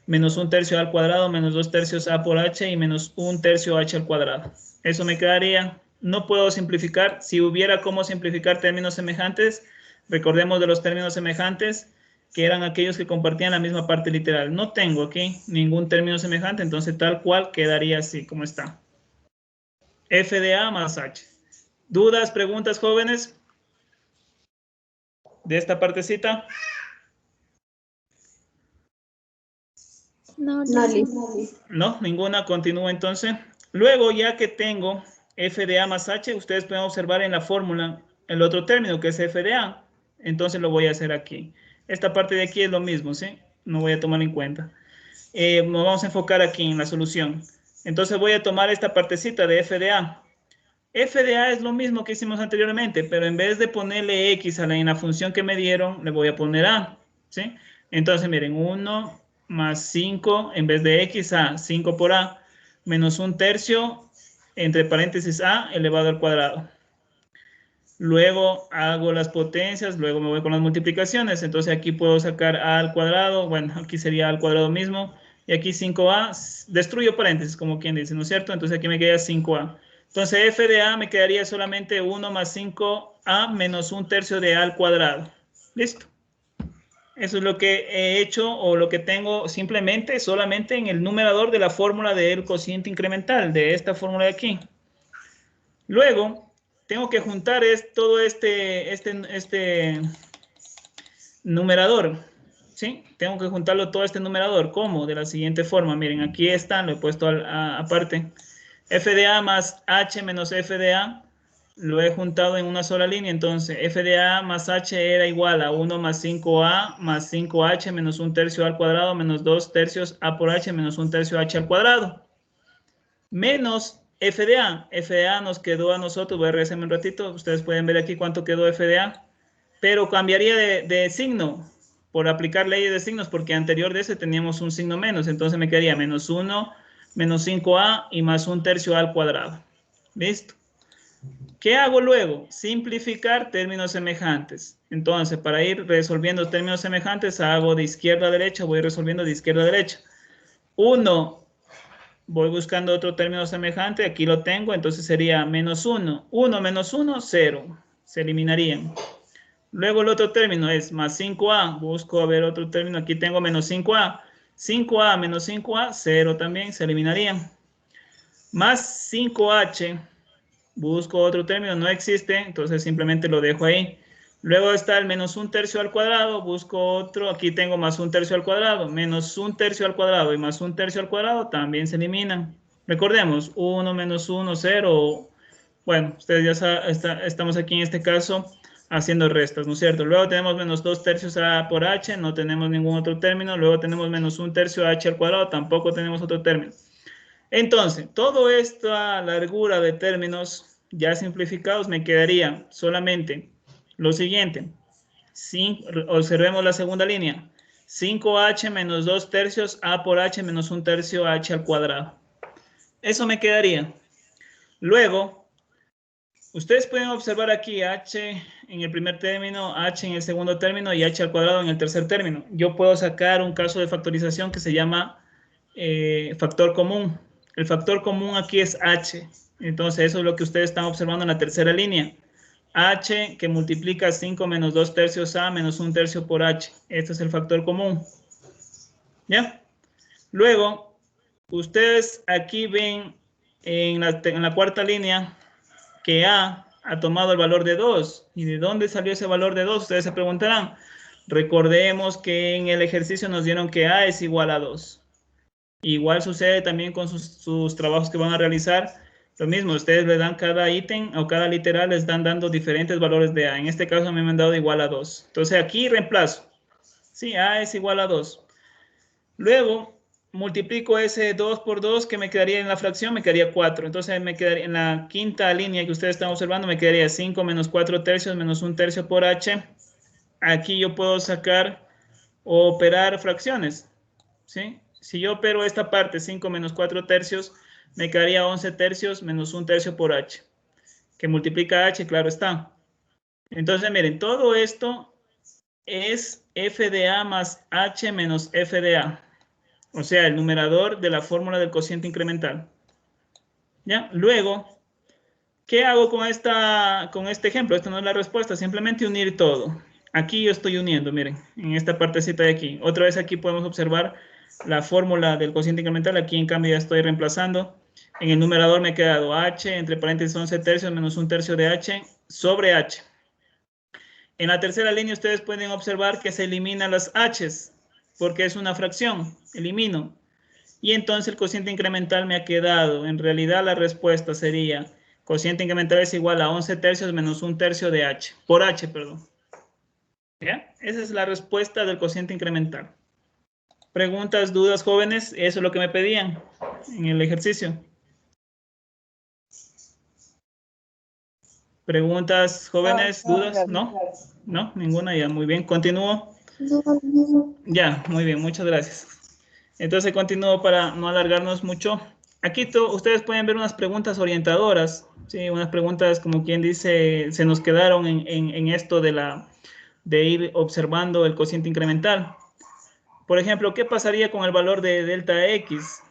menos 1/3 A al cuadrado, menos 2/3 A por H y menos 1/3 H al cuadrado. Eso me quedaría. No puedo simplificar. Si hubiera cómo simplificar términos semejantes, recordemos de los términos semejantes, que eran aquellos que compartían la misma parte literal. No tengo aquí ningún término semejante, entonces tal cual quedaría así como está. F de A más H. ¿Dudas, preguntas, jóvenes? De esta partecita. No, No, ninguna. Continúa entonces. Luego, ya que tengo f de A más H, ustedes pueden observar en la fórmula el otro término que es f de A. Entonces lo voy a hacer aquí. Esta parte de aquí es lo mismo, ¿sí? No voy a tomar en cuenta. Nos vamos a enfocar aquí en la solución. Entonces voy a tomar esta partecita de f de A. F de A es lo mismo que hicimos anteriormente, pero en vez de ponerle X en la función que me dieron, le voy a poner A, ¿sí? Entonces, miren, 1 más 5, en vez de X, A, 5 por A, menos 1/3, entre paréntesis A, elevado al cuadrado. Luego hago las potencias, luego me voy con las multiplicaciones, entonces aquí puedo sacar A al cuadrado, bueno, aquí sería A al cuadrado mismo, y aquí 5A, destruyo paréntesis, como quien dice, ¿no es cierto? Entonces aquí me queda 5A. Entonces f de A me quedaría solamente 1 más 5A menos 1/3 de A al cuadrado. ¿Listo? Eso es lo que he hecho o lo que tengo simplemente solamente en el numerador de la fórmula del cociente incremental, de esta fórmula de aquí. Luego, tengo que juntar todo este numerador, ¿sí? Tengo que juntarlo todo este numerador. ¿Cómo? De la siguiente forma. Miren, aquí está, lo he puesto aparte. F de A más H menos F de A, lo he juntado en una sola línea. Entonces, F de A más H era igual a 1 más 5A más 5H menos 1/3 al cuadrado menos 2/3 A por H menos 1/3 H al cuadrado. Menos F de A. F de A nos quedó a nosotros, voy a regresarme un ratito, ustedes pueden ver aquí cuánto quedó F de A, pero cambiaría de signo por aplicar leyes de signos, porque anterior de ese teníamos un signo menos, entonces me quedaría menos 1, menos 5A y más 1/3 A al cuadrado. ¿Listo? ¿Qué hago luego? Simplificar términos semejantes. Entonces, para ir resolviendo términos semejantes, hago de izquierda a derecha, voy resolviendo de izquierda a derecha. 1, voy buscando otro término semejante, aquí lo tengo, entonces sería menos 1. 1 menos 1, 0. Se eliminarían. Luego el otro término es más 5A. Busco a ver otro término. Aquí tengo menos 5A. 5A menos 5A, 0 también. Se eliminarían. Más 5H. Busco otro término. No existe. Entonces simplemente lo dejo ahí. Luego está el menos 1/3 al cuadrado. Busco otro. Aquí tengo más 1/3 al cuadrado. Menos 1/3 al cuadrado y más 1/3 al cuadrado también se eliminan. Recordemos. 1 menos 1, 0. Bueno, ustedes ya estamos aquí en este caso haciendo restas, ¿no es cierto? Luego tenemos menos 2/3 A por H, no tenemos ningún otro término. Luego tenemos menos 1/3 H al cuadrado, tampoco tenemos otro término. Entonces, toda esta largura de términos ya simplificados me quedaría solamente lo siguiente. Observemos la segunda línea. 5H menos 2/3 A por H menos 1/3 H al cuadrado. Eso me quedaría. Luego, ustedes pueden observar aquí H en el primer término, H en el segundo término y H al cuadrado en el tercer término. Yo puedo sacar un caso de factorización que se llama factor común. El factor común aquí es H. Entonces eso es lo que ustedes están observando en la tercera línea. H que multiplica 5 menos 2/3 A menos 1/3 por H. Este es el factor común. ¿Ya? Luego, ustedes aquí ven en la cuarta línea que A ha tomado el valor de 2. ¿Y de dónde salió ese valor de 2? Ustedes se preguntarán. Recordemos que en el ejercicio nos dieron que A es igual a 2. Igual sucede también con sus trabajos que van a realizar. Lo mismo, ustedes le dan cada ítem o cada literal, les dan dando diferentes valores de A. En este caso me han dado igual a 2. Entonces aquí reemplazo. Sí, A es igual a 2. Luego multiplico ese 2 por 2 que me quedaría en la fracción, me quedaría 4. Entonces me quedaría en la quinta línea que ustedes están observando, me quedaría 5 menos 4 tercios menos 1 tercio por H. Aquí yo puedo sacar o operar fracciones. ¿Sí? Si yo opero esta parte, 5 menos 4 tercios, me quedaría 11 tercios menos 1 tercio por H. Que multiplica H, claro está. Entonces, miren, todo esto es f de A más H menos f de A. O sea, el numerador de la fórmula del cociente incremental. ¿Ya? Luego, ¿qué hago con este ejemplo? Esta no es la respuesta, simplemente unir todo. Aquí yo estoy uniendo, miren, en esta partecita de aquí. Otra vez aquí podemos observar la fórmula del cociente incremental. Aquí en cambio ya estoy reemplazando. En el numerador me he quedado H, entre paréntesis 11 tercios menos 1 tercio de H sobre H. En la tercera línea ustedes pueden observar que se eliminan las H's, porque es una fracción, elimino. Y entonces el cociente incremental me ha quedado, en realidad la respuesta sería, cociente incremental es igual a 11 tercios menos 1 tercio de H, por H, perdón. ¿Ya? Esa es la respuesta del cociente incremental. ¿Preguntas, dudas, jóvenes? Eso es lo que me pedían en el ejercicio. ¿Preguntas, jóvenes, dudas? ¿No? ¿No? Ninguna, ya, muy bien. ¿Continúo? Ya, muy bien, muchas gracias. Entonces continúo para no alargarnos mucho. Aquí ustedes pueden ver unas preguntas orientadoras, ¿sí? Unas preguntas como quien dice, se nos quedaron en esto de ir observando el cociente incremental. Por ejemplo, ¿qué pasaría con el valor de delta X?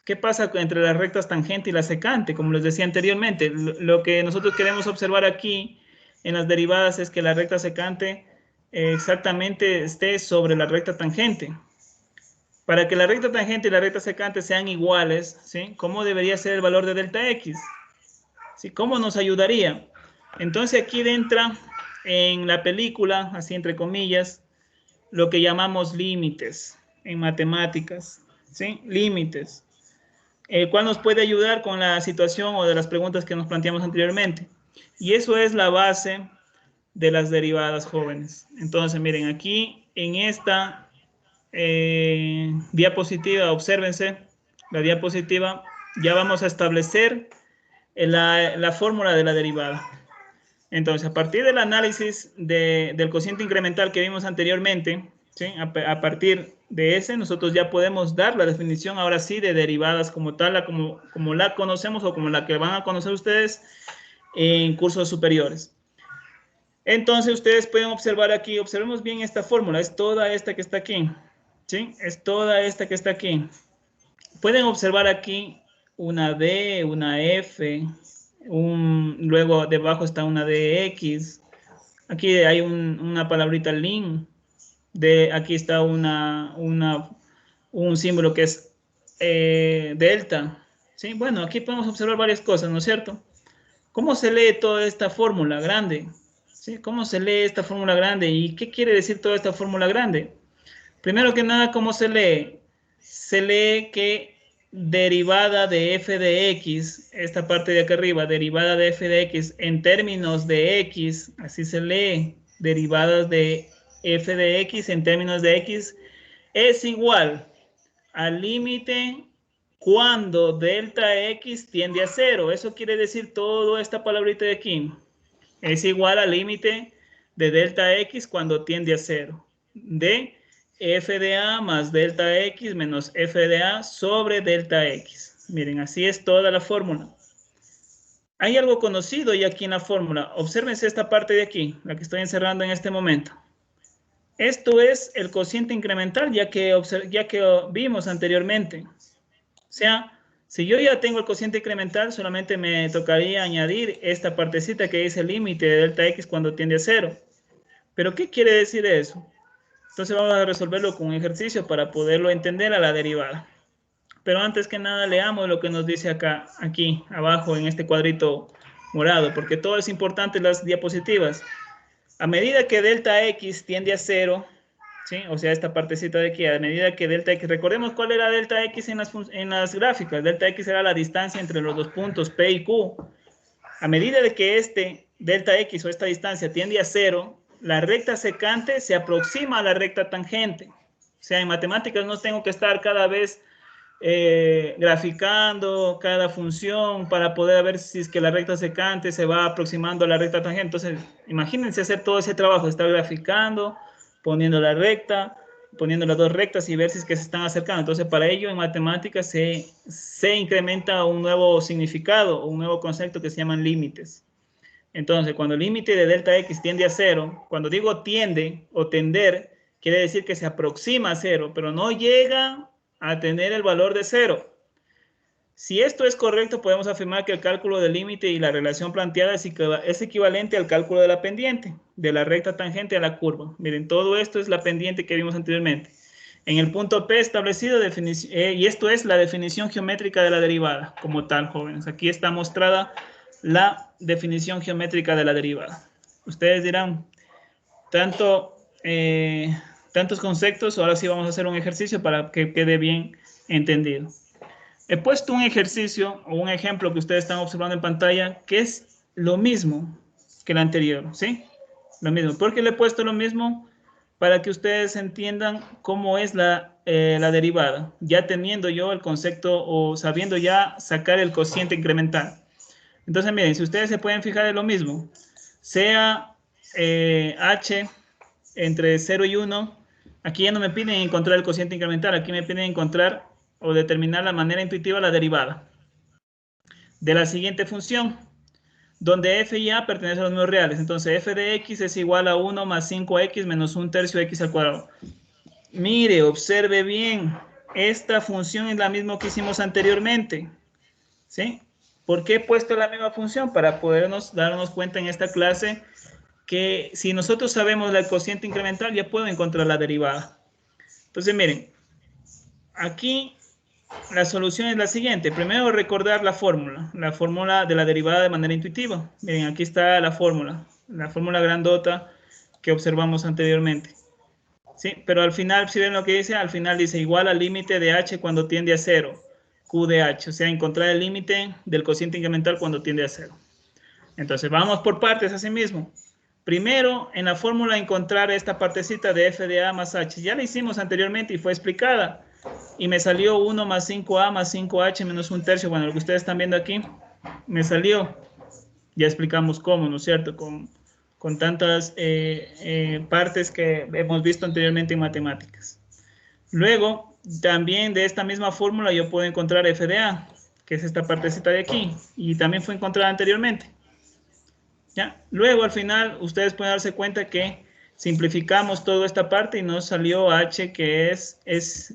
¿Qué pasa entre las rectas tangente y la secante? Como les decía anteriormente, lo que nosotros queremos observar aquí en las derivadas es que la recta secante exactamente esté sobre la recta tangente. Para que la recta tangente y la recta secante sean iguales, ¿sí? ¿Cómo debería ser el valor de delta X? ¿Sí? ¿Cómo nos ayudaría? Entonces aquí entra en la película, así entre comillas, lo que llamamos límites en matemáticas, ¿sí? Límites. El cual nos puede ayudar con la situación o de las preguntas que nos planteamos anteriormente. Y eso es la base de las derivadas, jóvenes. Entonces, miren, aquí en esta diapositiva, obsérvense, la diapositiva, ya vamos a establecer la fórmula de la derivada. Entonces, a partir del análisis del cociente incremental que vimos anteriormente, ¿sí? A partir de ese, nosotros ya podemos dar la definición, ahora sí, de derivadas como tal, como la conocemos o como la que van a conocer ustedes en cursos superiores. Entonces, ustedes pueden observar aquí, observemos bien esta fórmula, es toda esta que está aquí, ¿sí? Es toda esta que está aquí. Pueden observar aquí una D, una F, luego debajo está una DX, aquí hay una palabrita lin, aquí está un símbolo que es delta, ¿sí? Bueno, aquí podemos observar varias cosas, ¿no es cierto? ¿Cómo se lee toda esta fórmula grande? ¿Sí? ¿Cómo se lee esta fórmula grande? ¿Y qué quiere decir toda esta fórmula grande? Primero que nada, ¿cómo se lee? Se lee que derivada de f de x, esta parte de acá arriba, derivada de f de x en términos de x, así se lee, derivadas de f de x en términos de x, es igual al límite cuando delta x tiende a 0. Eso quiere decir toda esta palabrita de aquí. Es igual al límite de delta x cuando tiende a 0. De f de a más delta x menos f de a sobre delta x. Miren, así es toda la fórmula. Hay algo conocido ya aquí en la fórmula. Obsérvense esta parte de aquí, la que estoy encerrando en este momento. Esto es el cociente incremental ya que vimos anteriormente. O sea, si yo ya tengo el cociente incremental, solamente me tocaría añadir esta partecita que dice el límite de delta x cuando tiende a 0. ¿Pero qué quiere decir eso? Entonces vamos a resolverlo con un ejercicio para poderlo entender a la derivada. Pero antes que nada leamos lo que nos dice acá, aquí abajo en este cuadrito morado, porque todo es importante en las diapositivas. A medida que delta X tiende a 0, ¿sí? O sea, esta partecita de aquí, a medida que delta X, recordemos cuál era delta X en las gráficas. Delta X era la distancia entre los dos puntos P y Q. A medida de que este delta X o esta distancia tiende a 0, la recta secante se aproxima a la recta tangente. O sea, en matemáticas no tengo que estar cada vez graficando cada función para poder ver si es que la recta secante se va aproximando a la recta tangente. Entonces, imagínense hacer todo ese trabajo, estar graficando, poniendo la recta, poniendo las dos rectas y ver si es que se están acercando. Entonces, para ello en matemáticas se incrementa un nuevo significado, un nuevo concepto que se llaman límites. Entonces, cuando el límite de delta X tiende a 0, cuando digo tiende o tender, quiere decir que se aproxima a 0, pero no llega a tener el valor de 0. Si esto es correcto, podemos afirmar que el cálculo del límite y la relación planteada es equivalente al cálculo de la pendiente, de la recta tangente a la curva. Miren, todo esto es la pendiente que vimos anteriormente. En el punto P establecido, y esto es la definición geométrica de la derivada, como tal, jóvenes. Aquí está mostrada la definición geométrica de la derivada. Ustedes dirán, tantos conceptos, ahora sí vamos a hacer un ejercicio para que quede bien entendido. He puesto un ejercicio o un ejemplo que ustedes están observando en pantalla que es lo mismo que el anterior, ¿sí? Lo mismo. ¿Por qué le he puesto lo mismo? Para que ustedes entiendan cómo es la derivada, ya teniendo yo el concepto o sabiendo ya sacar el cociente incremental. Entonces, miren, si ustedes se pueden fijar en lo mismo, sea h entre 0 y 1, aquí ya no me piden encontrar el cociente incremental, aquí me piden encontrar o determinar la manera intuitiva la derivada de la siguiente función, donde f y a pertenecen a los números reales. Entonces, f de x es igual a 1 más 5x menos 1/3 x al cuadrado. Mire, observe bien, esta función es la misma que hicimos anteriormente, ¿sí? ¿Por qué he puesto la misma función? Para podernos darnos cuenta en esta clase que si nosotros sabemos el cociente incremental, ya puedo encontrar la derivada. Entonces, miren, aquí la solución es la siguiente. Primero, recordar la fórmula de la derivada de manera intuitiva. Miren, aquí está la fórmula grandota que observamos anteriormente. ¿Sí? Pero al final, si ven lo que dice, al final dice igual al límite de h cuando tiende a 0. Q de h, o sea, encontrar el límite del cociente incremental cuando tiende a 0. Entonces, vamos por partes así mismo. Primero, en la fórmula encontrar esta partecita de f de a más h. Ya la hicimos anteriormente y fue explicada. Y me salió 1 más 5a más 5h menos 1/3. Bueno, lo que ustedes están viendo aquí, me salió. Ya explicamos cómo, ¿no es cierto? Con tantas partes que hemos visto anteriormente en matemáticas. Luego, también de esta misma fórmula yo puedo encontrar f de a, que es esta partecita de aquí, y también fue encontrada anteriormente. ¿Ya? Luego, al final, ustedes pueden darse cuenta que simplificamos toda esta parte y nos salió h, que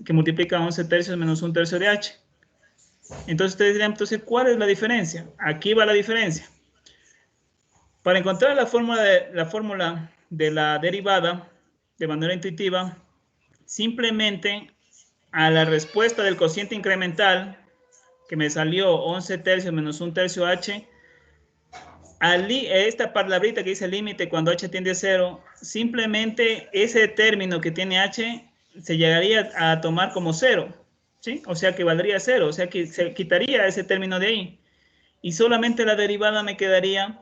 que multiplica 11/3 menos 1/3 de h. Entonces, ustedes dirán, entonces, ¿cuál es la diferencia? Aquí va la diferencia. Para encontrar la fórmula de la derivada de manera intuitiva, simplemente a la respuesta del cociente incremental, que me salió 11/3 menos 1/3 h, esta palabrita que dice límite cuando h tiende a 0, simplemente ese término que tiene h se llegaría a tomar como 0, ¿sí? O sea que valdría 0, o sea que se quitaría ese término de ahí. Y solamente la derivada me quedaría,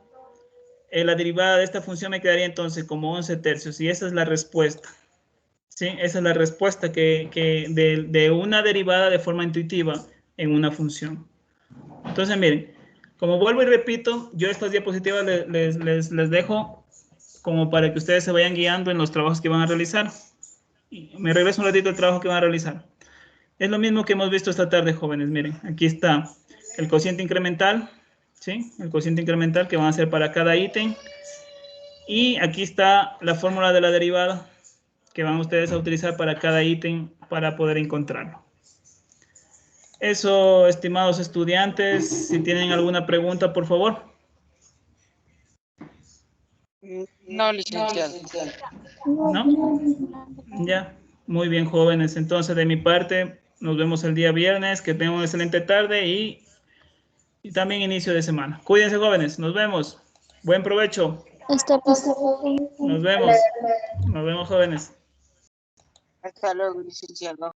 la derivada de esta función me quedaría entonces como 11/3, y esa es la respuesta. ¿Sí? Esa es la respuesta de una derivada de forma intuitiva en una función. Entonces, miren, como vuelvo y repito, yo estas diapositivas les dejo como para que ustedes se vayan guiando en los trabajos que van a realizar. Y me regreso un ratito al trabajo que van a realizar. Es lo mismo que hemos visto esta tarde, jóvenes. Miren, aquí está el cociente incremental, ¿sí? El cociente incremental que van a hacer para cada ítem. Y aquí está la fórmula de la derivada que van ustedes a utilizar para cada ítem para poder encontrarlo. Eso, estimados estudiantes, si tienen alguna pregunta, por favor. No, licenciado. ¿No? Ya, muy bien, jóvenes. Entonces, de mi parte, nos vemos el día viernes. Que tengan una excelente tarde y y también inicio de semana. Cuídense, jóvenes. Nos vemos. Buen provecho. Nos vemos. Nos vemos, jóvenes. Hasta luego, licenciado.